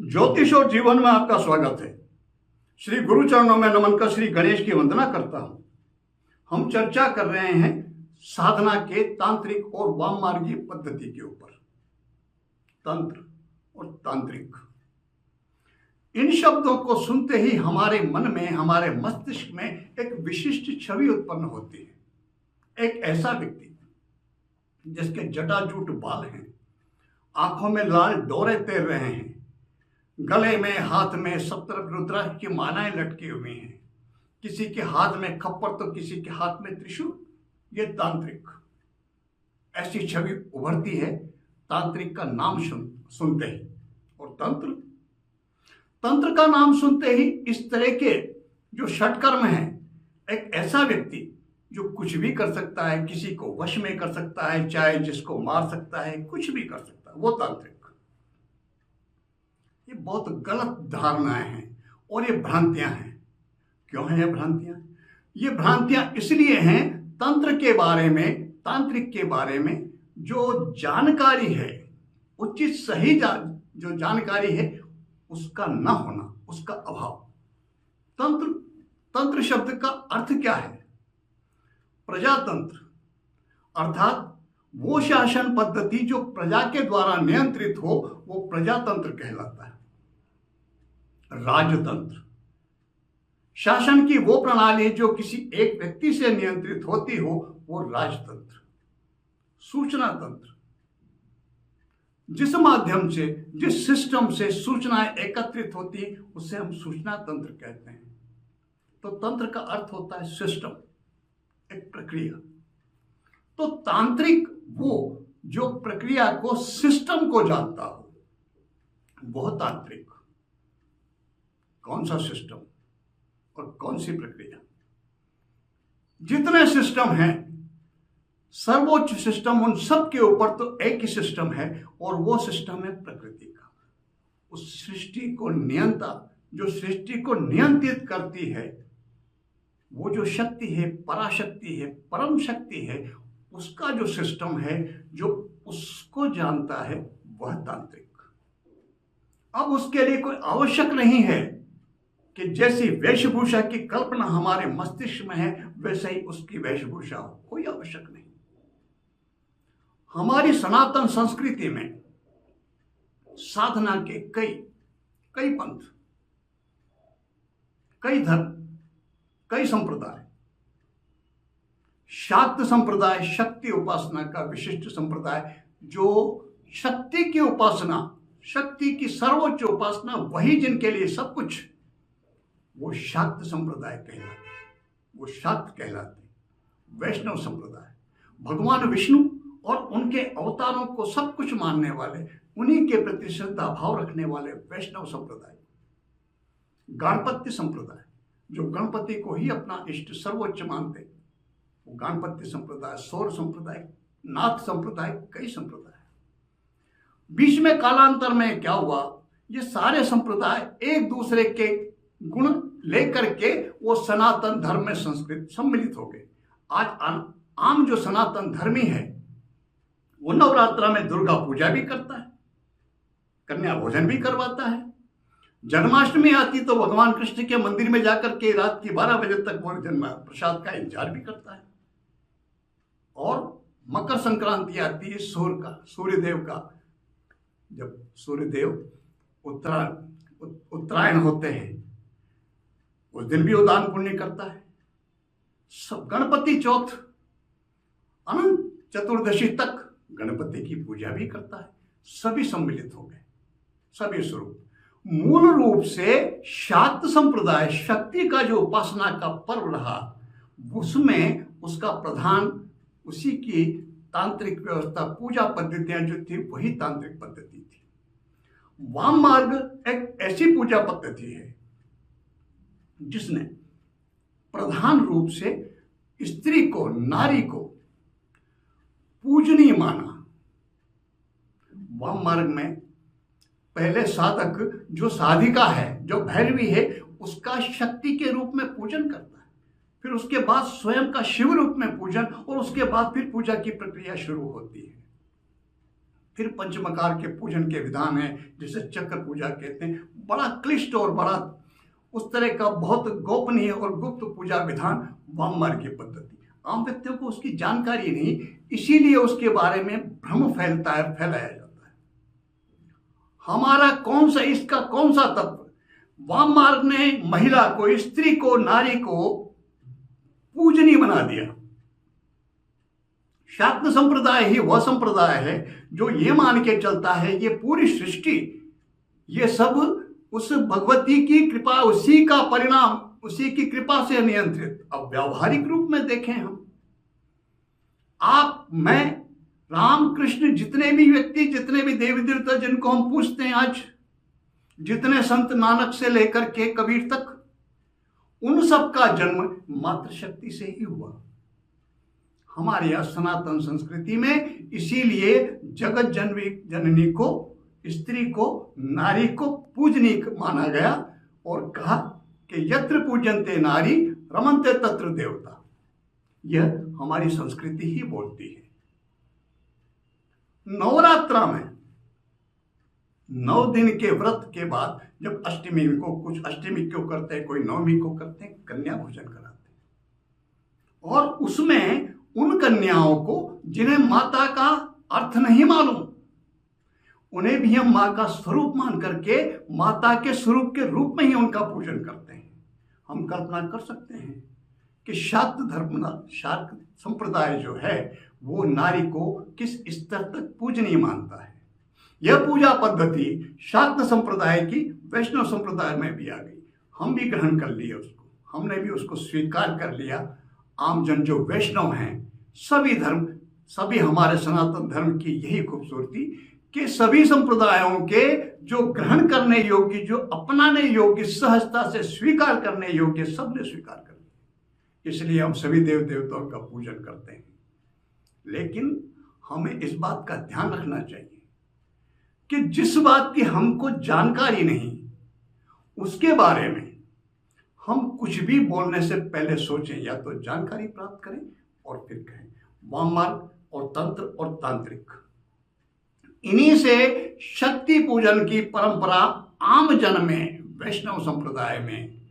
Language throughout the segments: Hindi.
ज्योतिष और जीवन में आपका स्वागत है। श्री गुरु चरणों में नमन कर श्री गणेश की वंदना करता हूं। हम चर्चा कर रहे हैं साधना के तांत्रिक और वाममार्गी पद्धति के ऊपर। तंत्र और तांत्रिक, इन शब्दों को सुनते ही हमारे मन में, हमारे मस्तिष्क में एक विशिष्ट छवि उत्पन्न होती है। एक ऐसा व्यक्ति जिसके जटाजूट बाल हैं, आंखों में लाल डोरे तैर रहे हैं, गले में, हाथ में सब तरफ रुद्राक्ष की मालाएं लटकी हुई हैं, किसी के हाथ में खप्पर तो किसी के हाथ में त्रिशूल। ये तांत्रिक, ऐसी छवि उभरती है तांत्रिक का नाम सुनते ही। और तंत्र का नाम सुनते ही इस तरह के जो षटकर्म हैं, एक ऐसा व्यक्ति जो कुछ भी कर सकता है, किसी को वश में कर सकता है, चाहे जिसको मार सकता है, कुछ भी कर सकता है, वो तांत्रिक। ये बहुत गलत धारणाएं हैं और ये भ्रांतियां हैं। क्यों हैं ये भ्रांतियां? ये भ्रांतियां इसलिए हैं, तंत्र के बारे में, तांत्रिक के बारे में जो जानकारी है, उचित सही जो जानकारी है उसका न होना, उसका अभाव। तंत्र शब्द का अर्थ क्या है? प्रजातंत्र, अर्थात वो शासन पद्धति जो प्रजा के द्वारा नियंत्रित हो, वो प्रजातंत्र कहलाता है। राजतंत्र, शासन की वो प्रणाली जो किसी एक व्यक्ति से नियंत्रित होती हो, वो राजतंत्र। सूचना तंत्र, जिस माध्यम से, जिस सिस्टम से सूचनाएं एकत्रित होती है, उसे हम सूचना तंत्र कहते हैं। तो तंत्र का अर्थ होता है सिस्टम, एक प्रक्रिया। तो तांत्रिक वो जो प्रक्रिया को, सिस्टम को जानता हो, वह तांत्रिक। कौन सा सिस्टम और कौन सी प्रक्रिया? जितने सिस्टम हैं, सर्वोच्च सिस्टम, उन सब के ऊपर तो एक ही सिस्टम है, और वो सिस्टम है प्रकृति का। उस सृष्टि को नियंता, जो सृष्टि को नियंत्रित करती है, वो जो शक्ति है, पराशक्ति है, परम शक्ति है, उसका जो सिस्टम है, जो उसको जानता है, वह तांत्रिक। अब उसके लिए कोई आवश्यक नहीं है कि जैसी वेशभूषा की कल्पना हमारे मस्तिष्क में है वैसे ही उसकी वेशभूषा हो, कोई आवश्यक नहीं। हमारी सनातन संस्कृति में साधना के कई पंथ, कई धर्म, कई संप्रदाय। शाक्त संप्रदाय शक्ति उपासना का विशिष्ट संप्रदाय, जो शक्ति की उपासना, शक्ति की सर्वोच्च उपासना, वही जिनके लिए सब कुछ, वो शाक्त संप्रदाय कहलाते, वो शाक्त कहलाते। वैष्णव संप्रदाय, भगवान विष्णु और उनके अवतारों को सब कुछ मानने वाले, उन्हीं के प्रति श्रद्धा भाव रखने वाले वैष्णव संप्रदाय। गणपत्य संप्रदाय, जो गणपति को ही अपना इष्ट सर्वोच्च मानते, वो गणपत्य संप्रदाय। सौर संप्रदाय, नाथ संप्रदाय, कई संप्रदाय। बीच में कालांतर में क्या हुआ, ये सारे संप्रदाय एक दूसरे के गुण लेकर के वो सनातन धर्म में संस्कृत सम्मिलित हो गए। आज आम जो सनातन धर्मी है, वो नवरात्रा में दुर्गा पूजा भी करता है, कन्या भोजन भी करवाता है। जन्माष्टमी आती तो भगवान कृष्ण के मंदिर में जाकर के रात की 12 बजे तक वो जन्म प्रसाद का इंतजार भी करता है। और मकर संक्रांति आती है सूर्यदेव का, जब सूर्यदेव उत्तरायण होते हैं, उस दिन भी वो दान पुण्य करता है। सब गणपति चौथ, अनंत चतुर्दशी तक गणपति की पूजा भी करता है। सभी सम्मिलित हो गए, सभी स्वरूप। मूल रूप से शाक्त संप्रदाय, शक्ति का जो उपासना का पर्व रहा, उसमें उसका प्रधान, उसी की तांत्रिक व्यवस्था, पूजा पद्धतियां जो थी, वही तांत्रिक पद्धति थी। वाम मार्ग एक ऐसी पूजा पद्धति है जिसने प्रधान रूप से स्त्री को, नारी को पूजनीय माना। वाम मार्ग में पहले साधक, जो साधिका है, जो भैरवी है, उसका शक्ति के रूप में पूजन करता है, फिर उसके बाद स्वयं का शिव रूप में पूजन, और उसके बाद फिर पूजा की प्रक्रिया शुरू होती है। फिर पंचमकार के पूजन के विधान है, जिसे चक्र पूजा कहते हैं। बड़ा क्लिष्ट और बड़ा उस तरह का बहुत गोपनीय और गुप्त पूजा विधान वाम मार्ग की पद्धति। आम व्यक्तियों को उसकी जानकारी नहीं, इसीलिए उसके बारे में भ्रम फैलाया जाता है। हमारा इसका कौन सा तत्व? वाम मार्ग ने महिला को, स्त्री को, नारी को पूजनीय बना दिया। शाक्त संप्रदाय ही वह संप्रदाय है जो ये मान के चलता है ये पूरी सृष्टि, ये सब उस भगवती की कृपा, उसी का परिणाम, उसी की कृपा से नियंत्रित। अब व्यावहारिक रूप में देखें, हम, आप, मैं, राम, कृष्ण, जितने भी व्यक्ति, जितने भी देवी देवता जिनको हम पूछते हैं आज, जितने संत, नानक से लेकर के कबीर तक, उन सब का जन्म मातृशक्ति से ही हुआ हमारे यहाँ सनातन संस्कृति में। इसीलिए जगत जननी को, स्त्री को, नारी को पूजनीय माना गया और कहा कि यत्र पूजन्ते नारी रमन्ते तत्र देवता। यह हमारी संस्कृति ही बोलती है। नवरात्रा में 9 दिन के व्रत के बाद जब अष्टमी को, कुछ अष्टमी क्यों करते हैं, कोई नवमी को करते हैं, कन्या भोजन कराते हैं। और उसमें उन कन्याओं को जिन्हें माता का अर्थ नहीं मालूम, उन्हें भी हम मां का स्वरूप मान करके माता के स्वरूप के रूप में ही उनका पूजन करते हैं। हम कल्पना कर सकते हैं कि शाक्त संप्रदाय जो है वो नारी को किस स्तर तक पूजनीय मानता है। यह पूजा पद्धति शाक्त संप्रदाय की वैष्णव संप्रदाय में भी आ गई। हम भी ग्रहण कर लिए उसको, हमने भी उसको स्वीकार कर लिया। आमजन जो वैष्णव हैं, सभी धर्म, सभी हमारे सनातन धर्म की यही खूबसूरती कि सभी संप्रदायों के जो ग्रहण करने योग्य, जो अपनाने योग्य, सहजता से स्वीकार करने योग्य, सबने स्वीकार कर लिया। इसलिए हम सभी देव देवताओं का पूजन करते हैं। लेकिन हमें इस बात का ध्यान रखना चाहिए कि जिस बात की हमको जानकारी नहीं, उसके बारे में हम कुछ भी बोलने से पहले सोचें, या तो जानकारी प्राप्त करें और फिर कहें। वाम मार्ग और तंत्र और तांत्रिक, इन्हीं से शक्ति पूजन की परंपरा आम जन में, वैष्णव संप्रदाय में,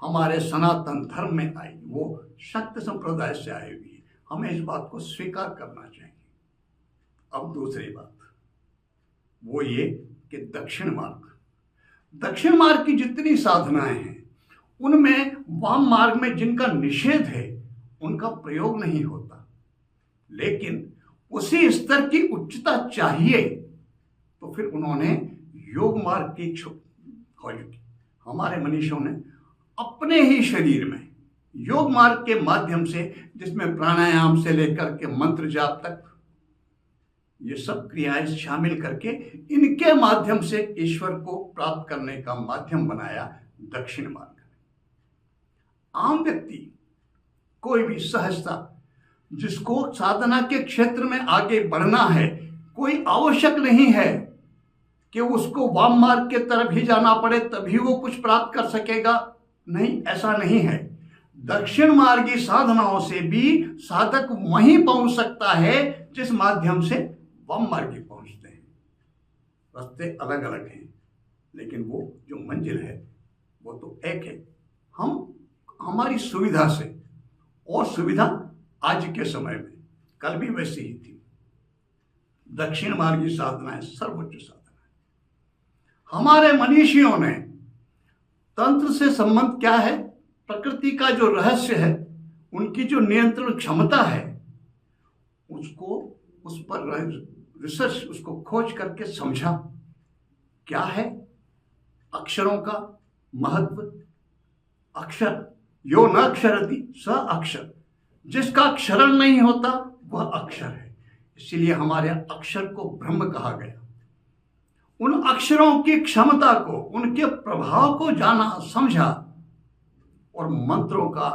हमारे सनातन धर्म में आई, वो शक्त संप्रदाय से आई हुई है। हमें इस बात को स्वीकार करना चाहिए। अब दूसरी बात वो ये कि दक्षिण मार्ग की जितनी साधनाएं हैं उनमें वाम मार्ग में जिनका निषेध है उनका प्रयोग नहीं होता। लेकिन उसी स्तर की उच्चता चाहिए तो फिर उन्होंने योग मार्ग की खोज की। हमारे मनीषियों ने अपने ही शरीर में योग मार्ग के माध्यम से, जिसमें प्राणायाम से लेकर के मंत्र जाप तक ये सब क्रियाएं शामिल करके, इनके माध्यम से ईश्वर को प्राप्त करने का माध्यम बनाया दक्षिण मार्ग। आम व्यक्ति, कोई भी सहजता, जिसको साधना के क्षेत्र में आगे बढ़ना है, कोई आवश्यक नहीं है कि उसको वाम मार्ग के तरफ ही जाना पड़े तभी वो कुछ प्राप्त कर सकेगा। नहीं, ऐसा नहीं है। दक्षिण मार्गी साधनाओं से भी साधक वहीं पहुंच सकता है जिस माध्यम से वाम मार्गी पहुंचते हैं। रास्ते अलग अलग हैं, लेकिन वो जो मंजिल है वो तो एक है। हमारी सुविधा से, और सुविधा आज के समय में, कल भी वैसी ही थी। दक्षिण मार्गी साधना है सर्वोच्च साधना है। हमारे मनीषियों ने तंत्र से संबंध क्या है, प्रकृति का जो रहस्य है, उनकी जो नियंत्रण क्षमता है, उसको, उस पर रिसर्च, उसको खोज करके समझा। क्या है अक्षरों का महत्व? अक्षर, यो न अक्षरति स अक्षर, जिसका क्षरण नहीं होता वह अक्षर है। इसीलिए हमारे अक्षर को ब्रह्म कहा गया। उन अक्षरों की क्षमता को, उनके प्रभाव को जाना, समझा और मंत्रों का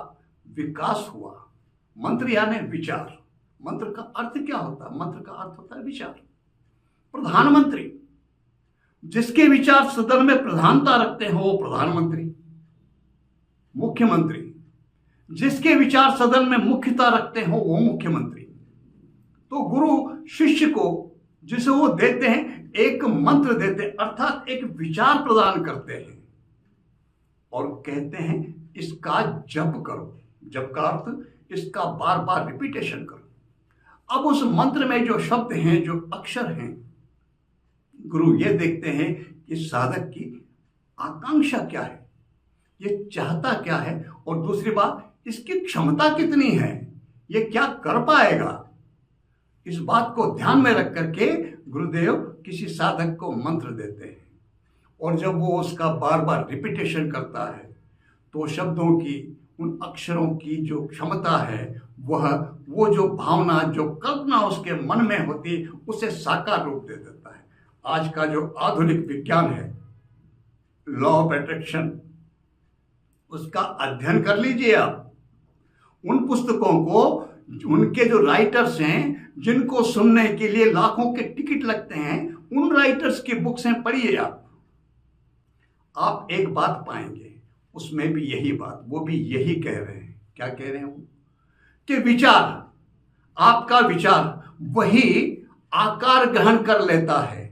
विकास हुआ। मंत्र यानी विचार। मंत्र का अर्थ क्या होता है? मंत्र का अर्थ होता है विचार। प्रधानमंत्री, जिसके विचार सदन में प्रधानता रखते हैं वो प्रधानमंत्री। मुख्यमंत्री, जिसके विचार सदन में मुख्यता रखते हो वो मुख्यमंत्री। तो गुरु शिष्य को जिसे वो देते हैं, एक मंत्र देते हैं, अर्थात एक विचार प्रदान करते हैं और कहते हैं इसका जप करो। जप का अर्थ इसका बार बार रिपीटेशन करो। अब उस मंत्र में जो शब्द हैं, जो अक्षर हैं, गुरु ये देखते हैं कि साधक की आकांक्षा क्या है, ये चाहता क्या है, और दूसरी बात इसकी क्षमता कितनी है, ये क्या कर पाएगा। इस बात को ध्यान में रख करके गुरुदेव किसी साधक को मंत्र देते हैं और जब वो उसका बार बार रिपीटेशन करता है तो शब्दों की, उन अक्षरों की जो क्षमता है, वो जो भावना, जो कल्पना उसके मन में होती, उसे साकार रूप दे देता है। आज का जो आधुनिक विज्ञान है, लॉ ऑफ अट्रैक्शन, उसका अध्ययन कर लीजिए आप। उन पुस्तकों को, उनके जो राइटर्स हैं, जिनको सुनने के लिए लाखों के टिकट लगते हैं, उन राइटर्स की बुक्स हैं, पढ़िए आप एक बात पाएंगे, उसमें भी यही बात, वो भी यही कह रहे हैं। क्या कह रहे हैं वो? कि विचार, आपका विचार वही आकार ग्रहण कर लेता है।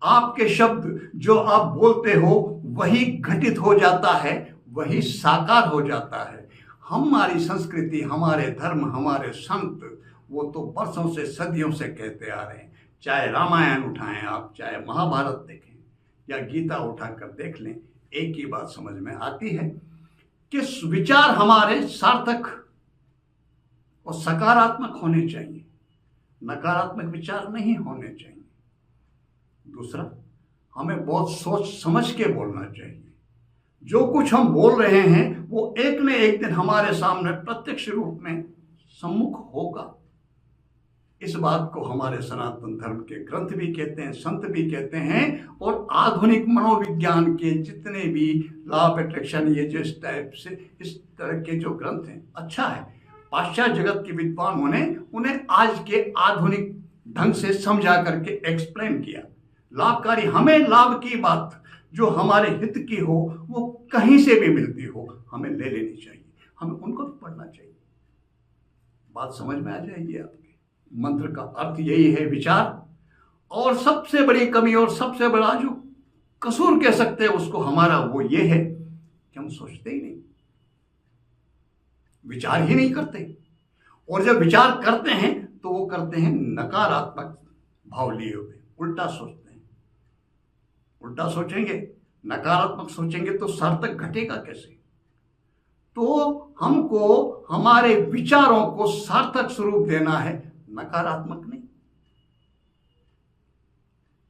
आपके शब्द जो आप बोलते हो वही घटित हो जाता है, वही साकार हो जाता है। हमारी संस्कृति, हमारे धर्म, हमारे संत, वो तो बरसों से, सदियों से कहते आ रहे हैं। चाहे रामायण उठाएं आप, चाहे महाभारत देखें या गीता उठाकर देख लें, एक ही बात समझ में आती है कि विचार हमारे सार्थक और सकारात्मक होने चाहिए, नकारात्मक विचार नहीं होने चाहिए। दूसरा, हमें बहुत सोच समझ के बोलना चाहिए। जो कुछ हम बोल रहे हैं वो एक न एक दिन हमारे सामने प्रत्यक्ष रूप में सम्मुख होगा। इस बात को हमारे सनातन धर्म के ग्रंथ भी कहते हैं, संत भी कहते हैं, और आधुनिक मनोविज्ञान के जितने भी लॉ ऑफ अट्रैक्शन, ये जो इस टाइप से, इस तरह के जो ग्रंथ हैं, अच्छा है पाश्चात्य जगत के विद्वानों ने उन्हें आज के आधुनिक ढंग से समझा करके एक्सप्लेन किया। लाभकारी, हमें लाभ की बात जो हमारे हित की हो, वो कहीं से भी मिलती हो, हमें ले लेनी चाहिए, हमें उनको भी पढ़ना चाहिए। बात समझ में आ जाएगी आपके। मंत्र का अर्थ यही है, विचार। और सबसे बड़ी कमी और सबसे बड़ा जो कसूर कह सकते हैं उसको हमारा, वो ये है कि हम सोचते ही नहीं, विचार ही नहीं करते। और जब विचार करते हैं तो वो करते हैं नकारात्मक भाव लिए हुए, उल्टा सोचते हैं। उल्टा सोचेंगे, नकारात्मक सोचेंगे तो सार्थक घटेगा कैसे। तो हमको हमारे विचारों को सार्थक स्वरूप देना है, नकारात्मक नहीं।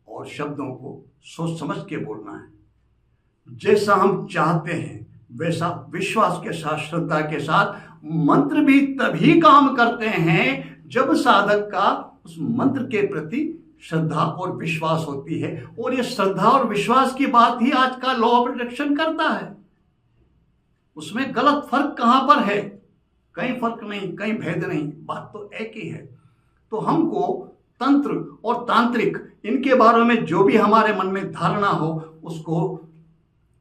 और शब्दों को सोच समझ के बोलना है। जैसा हम चाहते हैं वैसा विश्वास के साथ, श्रद्धा के साथ। मंत्र भी तभी काम करते हैं जब साधक का उस मंत्र के प्रति श्रद्धा और विश्वास होती है। और ये श्रद्धा और विश्वास की बात ही आज का लॉ ऑफ अट्रैक्शन करता है। उसमें गलत फर्क कहां पर है? कहीं फर्क नहीं, कहीं भेद नहीं, बात तो एक ही है। तो हमको तंत्र और तांत्रिक, इनके बारे में जो भी हमारे मन में धारणा हो उसको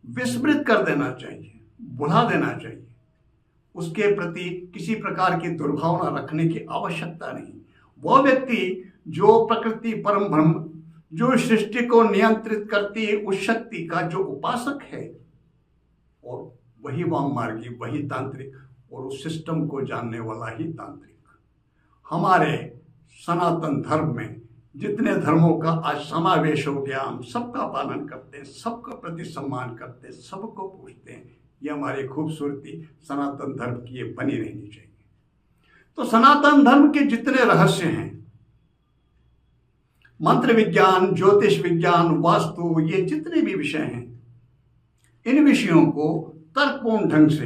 विस्मृत कर देना चाहिए, भुला देना चाहिए। उसके प्रति किसी प्रकार की दुर्भावना रखने की आवश्यकता नहीं। वह व्यक्ति जो प्रकृति परम ब्रह्म, जो सृष्टि को नियंत्रित करती है, उस शक्ति का जो उपासक है, और वही वाममार्गी, वही तांत्रिक, और उस सिस्टम को जानने वाला ही तांत्रिक। हमारे सनातन धर्म में जितने धर्मों का आज समावेश हो गया, हम सबका पालन करते हैं, सबका प्रति सम्मान करते हैं, सबको पूछते हैं। ये हमारी खूबसूरती सनातन धर्म की ये बनी रहनी चाहिए। तो सनातन धर्म के जितने रहस्य हैं, मंत्र विज्ञान, ज्योतिष विज्ञान, वास्तु, ये जितने भी विषय हैं, इन विषयों को तर्कपूर्ण ढंग से,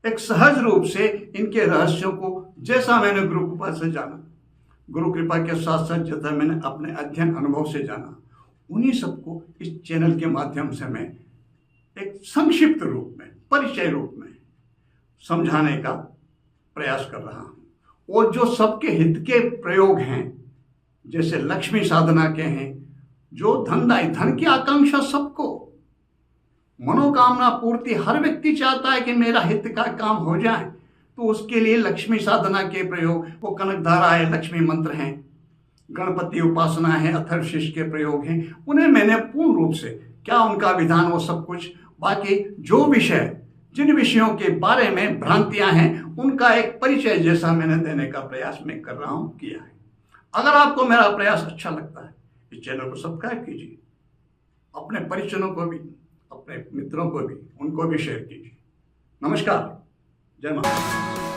एक सहज रूप से इनके रहस्यों को, जैसा मैंने गुरु कृपा से जाना, गुरु कृपा के साथ साथ जैसा मैंने अपने अध्ययन अनुभव से जाना, उन्हीं सबको इस चैनल के माध्यम से मैं एक संक्षिप्त रूप में, परिचय रूप में समझाने का प्रयास कर रहा हूं। और जो सबके हित के प्रयोग हैं, जैसे लक्ष्मी साधना के हैं, जो धनदायी, धन की आकांक्षा सबको, मनोकामना पूर्ति, हर व्यक्ति चाहता है कि मेरा हित का काम हो जाए, तो उसके लिए लक्ष्मी साधना के प्रयोग, वो कनकधारा है, लक्ष्मी मंत्र हैं, गणपति उपासना है, अथर्वशीष के प्रयोग हैं, उन्हें मैंने पूर्ण रूप से क्या उनका विधान वो सब कुछ, बाकी जो विषय जिन विषयों के बारे में भ्रांतियां हैं उनका एक परिचय जैसा मैंने देने का प्रयास मैं कर रहा हूं, किया है। अगर आपको मेरा प्रयास अच्छा लगता है इस चैनल को सब्सक्राइब कीजिए, अपने परिजनों को भी, अपने मित्रों को भी, उनको भी शेयर कीजिए। नमस्कार, जय माता।